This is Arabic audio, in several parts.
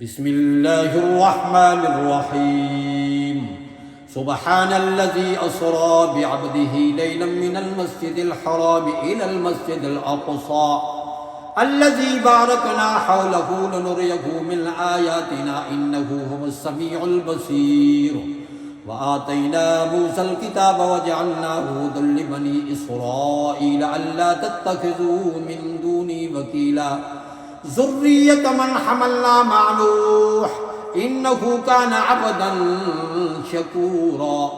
بسم الله الرحمن الرحيم سبحان الذي أسرى بعبده ليلا من المسجد الحرام إلى المسجد الأقصى الذي باركنا حوله لنريه من آياتنا إنه هو السميع البصير وآتينا موسى الكتاب وجعلناه هدى لبني إسرائيل ألا تتخذوا من دوني وكيلا ذرية من حملنا مع نوح إنه كان عبدا شكورا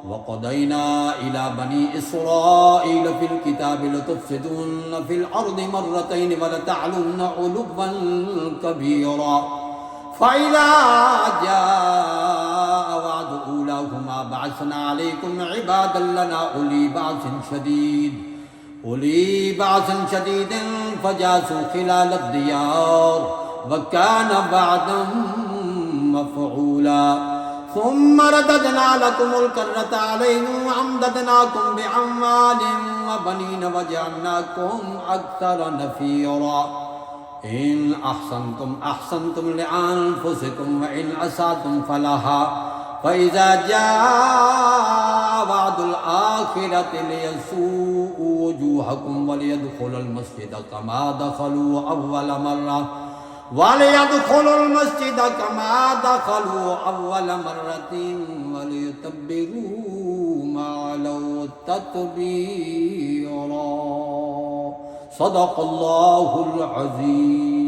وقضينا إلى بني إسرائيل في الكتاب لتفسدن في الأرض مرتين ولتعلن علوا كبيرا فإذا جاء وعد أولاهما بعثنا عليكم عبادا لنا أولي بعث شديد فجاسوا خلال الديار وكان بعدا مفعولا ثم رددنا لكم الكرة عليهم وأمددناكم بأموال وبنين وجعلناكم أكثر نفيرا إن أحسنتم أحسنتم لأنفسكم وإن أسأتم فلها فإذا جاء وعد الآخرة ليسوءوا وجوهكم وليدخلوا المسجد كما دخلوا أول مرة وليتبروا ما علوا تتبيرا صدق الله العظيم.